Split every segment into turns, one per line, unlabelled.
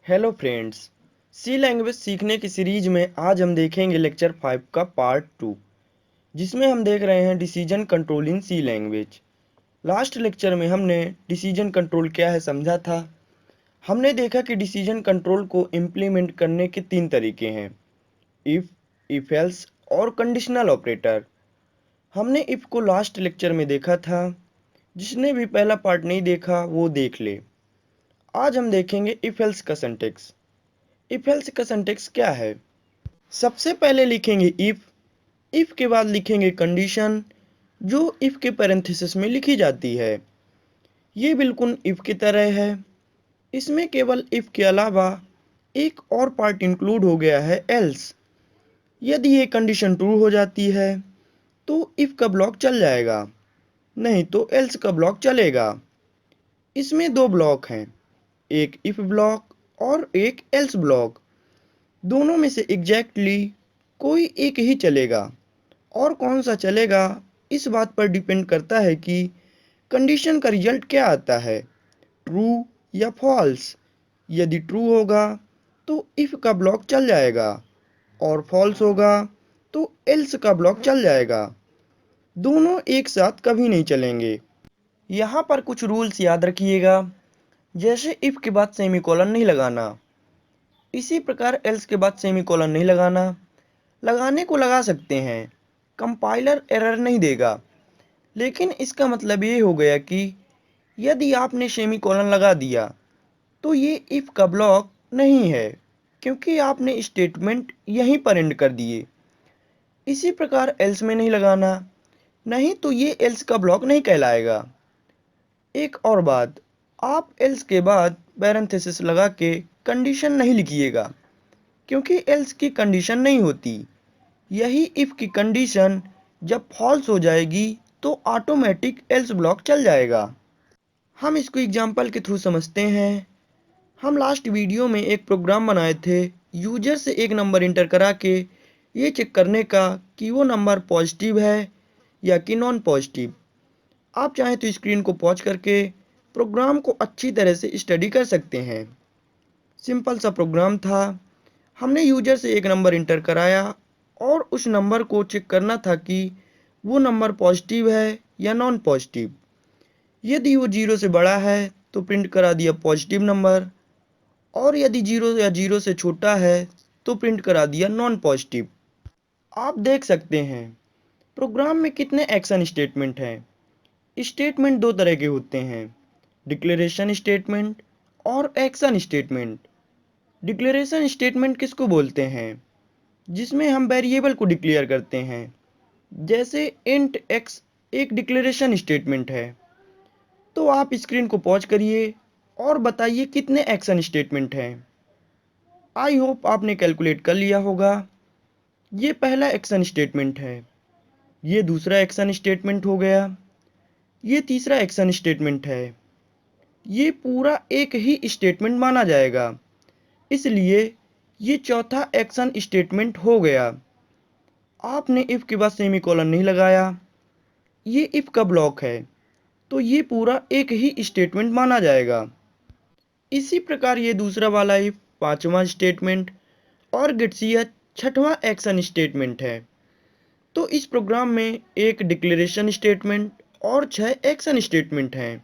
Hello friends. सी language सीखने की series में आज हम देखेंगे लेक्चर 5 का पार्ट 2, जिसमें हम देख रहे हैं decision control in C language. Last lecture में हमने डिसीजन कंट्रोल क्या है समझा था। हमने देखा कि डिसीजन कंट्रोल को इम्प्लीमेंट करने के 3 तरीके हैं: इफ़, इफ एल्स और कंडीशनल ऑपरेटर। हमने इफ़ को लास्ट लेक्चर में देखा था। जिसने भी पहला पार्ट नहीं देखा वो देख ले। आज हम देखेंगे इफ एल्स का सिंटैक्स। इफ एल्स का सिंटैक्स क्या है? सबसे पहले लिखेंगे इफ के बाद लिखेंगे कंडीशन, जो इफ के पैरेंथेसिस में लिखी जाती है। ये बिल्कुल इफ की तरह है। इसमें केवल इफ के अलावा एक और पार्ट इंक्लूड हो गया है, एल्स। यदि ये कंडीशन ट्रू हो जाती है तो इफ का ब्लॉक चल जाएगा, नहीं तो एल्स का ब्लॉक चलेगा। इसमें दो ब्लॉक हैं, एक इफ ब्लॉक और एक एल्स ब्लॉक। दोनों में से एग्जैक्टली कोई एक ही चलेगा, और कौन सा चलेगा इस बात पर डिपेंड करता है कि कंडीशन का रिजल्ट क्या आता है, ट्रू या फॉल्स। यदि ट्रू होगा तो इफ का ब्लॉक चल जाएगा, और फॉल्स होगा तो एल्स का ब्लॉक चल जाएगा। दोनों एक साथ कभी नहीं चलेंगे। यहाँ पर कुछ रूल्स याद रखिएगा, जैसे इफ के बाद सेमीकोलन नहीं लगाना। इसी प्रकार एल्स के बाद सेमीकोलन नहीं लगाना। लगाने को लगा सकते हैं, कंपाइलर एरर नहीं देगा, लेकिन इसका मतलब ये हो गया कि यदि आपने सेमीकोलन लगा दिया तो ये इफ का ब्लॉक नहीं है, क्योंकि आपने स्टेटमेंट यहीं पर एंड कर दिए। इसी प्रकार एल्स में नहीं लगाना, नहीं तो ये एल्स का ब्लॉक नहीं कहलाएगा। एक और बात, आप एल्स के बाद पैरेंथेसिस लगा के कंडीशन नहीं लिखिएगा, क्योंकि एल्स की कंडीशन नहीं होती। यही इफ की कंडीशन जब फॉल्स हो जाएगी तो ऑटोमेटिक एल्स ब्लॉक चल जाएगा। हम इसको एग्जांपल के थ्रू समझते हैं। हम लास्ट वीडियो में एक प्रोग्राम बनाए थे, यूजर से एक नंबर इंटर करा के ये चेक करने का कि वो नंबर पॉजिटिव है या कि नॉन पॉजिटिव। आप चाहें तो स्क्रीन को पॉज करके प्रोग्राम को अच्छी तरह से स्टडी कर सकते हैं। सिंपल सा प्रोग्राम था। हमने यूजर से एक नंबर इंटर कराया और उस नंबर को चेक करना था कि वो नंबर पॉजिटिव है या नॉन पॉजिटिव। यदि वो 0 से बड़ा है तो प्रिंट करा दिया पॉजिटिव नंबर, और यदि 0 या 0 से छोटा है तो प्रिंट करा दिया नॉन पॉजिटिव। आप देख सकते हैं प्रोग्राम में कितने एक्शन स्टेटमेंट हैं। स्टेटमेंट दो तरह के होते हैं, डिक्लेरेशन स्टेटमेंट और एक्शन स्टेटमेंट। डिक्लेरेशन स्टेटमेंट किसको बोलते हैं? जिसमें हम वेरिएबल को डिक्लेयर करते हैं, जैसे इंट एक्स एक डिक्लेरेशन स्टेटमेंट है। तो आप स्क्रीन को पॉज करिए और बताइए कितने एक्शन स्टेटमेंट हैं। आई होप आपने कैलकुलेट कर लिया होगा। ये पहला एक्शन स्टेटमेंट है, ये दूसरा एक्शन स्टेटमेंट हो गया, ये तीसरा एक्शन स्टेटमेंट है। ये पूरा एक ही स्टेटमेंट माना जाएगा, इसलिए ये चौथा एक्शन स्टेटमेंट हो गया। आपने इफ के बाद सेमीकोलन नहीं लगाया, ये इफ का ब्लॉक है, तो ये पूरा एक ही स्टेटमेंट माना जाएगा। इसी प्रकार ये दूसरा वाला इफ पांचवा स्टेटमेंट और गेट्सिया छठवां एक्शन स्टेटमेंट है। तो इस प्रोग्राम में एक डिक्लेरेशन स्टेटमेंट और 6 एक्शन स्टेटमेंट हैं।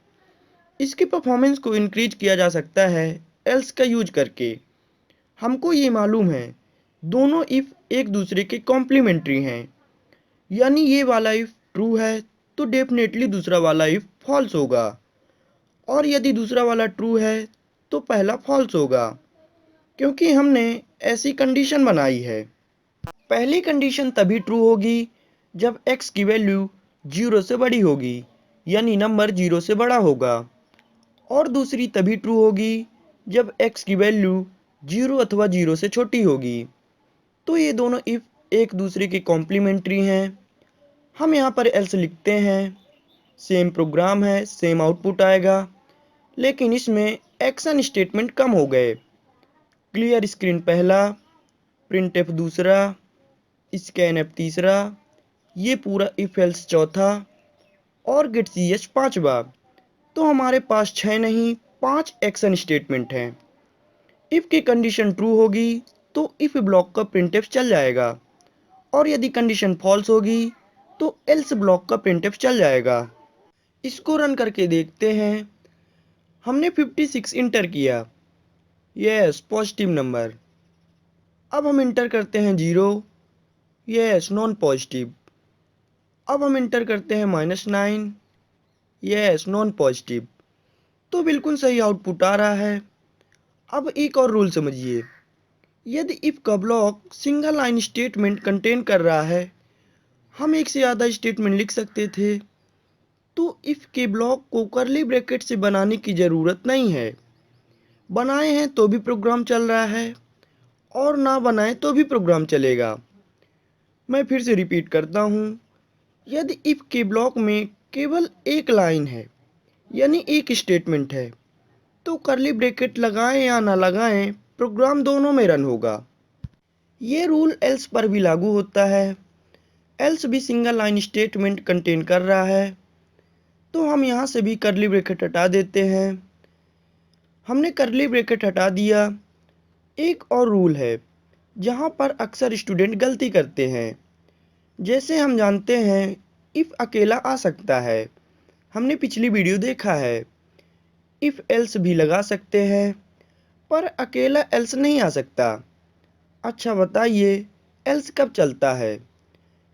इसकी परफॉर्मेंस को इंक्रीज किया जा सकता है एल्स का यूज करके। हमको ये मालूम है दोनों इफ एक दूसरे के कॉम्प्लीमेंट्री हैं, यानी ये वाला इफ ट्रू है तो डेफिनेटली दूसरा वाला इफ फॉल्स होगा, और यदि दूसरा वाला ट्रू है तो पहला फॉल्स होगा, क्योंकि हमने ऐसी कंडीशन बनाई है। पहली कंडीशन तभी ट्रू होगी जब x की वैल्यू 0 से बड़ी होगी, यानी नंबर 0 से बड़ा होगा, और दूसरी तभी ट्रू होगी जब x की वैल्यू 0 अथवा 0 से छोटी होगी। तो ये दोनों इफ एक दूसरे के कॉम्प्लीमेंट्री हैं। हम यहाँ पर एल्स लिखते हैं, सेम प्रोग्राम है, सेम आउटपुट आएगा, लेकिन इसमें एक्शन स्टेटमेंट कम हो गए। क्लियर स्क्रीन पहला, प्रिंट एफ दूसरा, स्कैन एफ तीसरा, ये पूरा इफ एल्स चौथा, और गेट सी एच पाँचवा। तो हमारे पास 6 नहीं 5 एक्शन स्टेटमेंट हैं। इफ़ की कंडीशन ट्रू होगी तो इफ़ ब्लॉक का प्रिंटफ चल जाएगा, और यदि कंडीशन फॉल्स होगी तो एल्स ब्लॉक का प्रिंटफ चल जाएगा। इसको रन करके देखते हैं। हमने 56 इंटर किया, यस पॉजिटिव नंबर। अब हम इंटर करते हैं 0, यस नॉन पॉजिटिव। अब हम इंटर करते हैं -9, यस नॉन पॉजिटिव। तो बिल्कुल सही आउटपुट आ रहा है। अब एक और रूल समझिए, यदि इफ का block single line statement contain कर रहा है, हम एक से ज़्यादा स्टेटमेंट लिख सकते थे, तो इफ के ब्लॉक को करली ब्रैकेट से बनाने की ज़रूरत नहीं है। बनाए हैं तो भी प्रोग्राम चल रहा है, और ना बनाए तो भी प्रोग्राम चलेगा। मैं फिर से रिपीट करता हूँ, यदि इफ के ब्लॉक में केवल एक लाइन है, यानी एक स्टेटमेंट है, तो करली ब्रैकेट लगाएं या ना लगाएं, प्रोग्राम दोनों में रन होगा। ये रूल एल्स पर भी लागू होता है। एल्स भी सिंगल लाइन स्टेटमेंट कंटेन कर रहा है, तो हम यहाँ से भी करली ब्रैकेट हटा देते हैं। हमने करली ब्रैकेट हटा दिया। एक और रूल है जहाँ पर अक्सर स्टूडेंट गलती करते हैं। जैसे हम जानते हैं इफ़ अकेला आ सकता है, हमने पिछली वीडियो देखा है। इफ़ एल्स भी लगा सकते हैं, पर अकेला एल्स नहीं आ सकता। अच्छा बताइए, एल्स कब चलता है?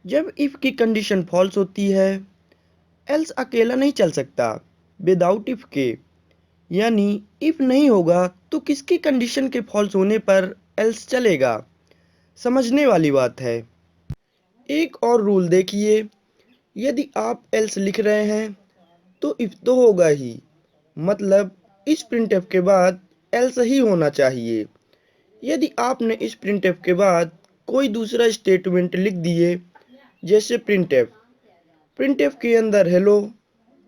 जब इफ़ की कंडीशन फॉल्स होती है। एल्स अकेला नहीं चल सकता विदाउट इफ़ के, यानी इफ़ नहीं होगा तो किसकी कंडीशन के फॉल्स होने पर एल्स चलेगा। समझने वाली बात है। एक और रूल देखिए, यदि आप एल्स लिख रहे हैं तो इफ़ तो होगा ही, मतलब इस प्रिंटफ के बाद एल्स ही होना चाहिए। यदि आपने इस प्रिंटफ के बाद कोई दूसरा स्टेटमेंट लिख दिए, जैसे प्रिंटफ के अंदर हेलो,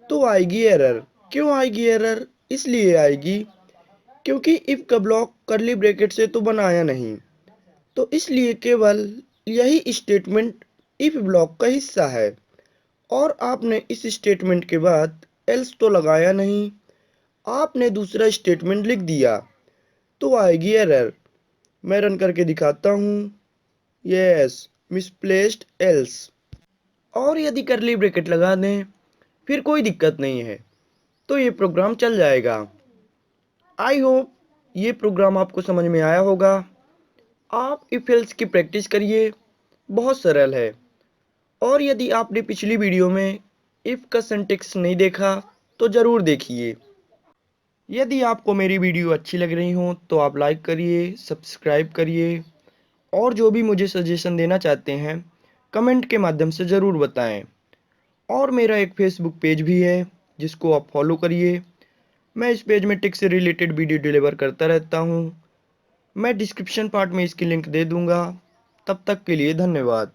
तो आएगी एरर। क्यों आएगी एरर? इसलिए आएगी क्योंकि इफ़ का ब्लॉक करली ब्रैकेट से तो बनाया नहीं, तो इसलिए केवल यही स्टेटमेंट इफ़ ब्लॉक का हिस्सा है, और आपने इस स्टेटमेंट के बाद एल्स तो लगाया नहीं, आपने दूसरा स्टेटमेंट लिख दिया, तो आएगी एरर। मैं रन करके दिखाता हूँ, यस मिसप्लेस्ड एल्स। और यदि करली ब्रैकेट लगा दें फिर कोई दिक्कत नहीं है, तो ये प्रोग्राम चल जाएगा। आई होप ये प्रोग्राम आपको समझ में आया होगा। आप इफ एल्स की प्रैक्टिस करिए, बहुत सरल है। और यदि आपने पिछली वीडियो में इफ़ का सिंटैक्स नहीं देखा तो ज़रूर देखिए। यदि आपको मेरी वीडियो अच्छी लग रही हो तो आप लाइक करिए, सब्सक्राइब करिए, और जो भी मुझे सजेशन देना चाहते हैं कमेंट के माध्यम से ज़रूर बताएं। और मेरा एक फेसबुक पेज भी है जिसको आप फॉलो करिए। मैं इस पेज में टेक से रिलेटेड वीडियो डिलीवर करता रहता हूँ। मैं डिस्क्रिप्शन पार्ट में इसकी लिंक दे दूँगा। तब तक के लिए धन्यवाद।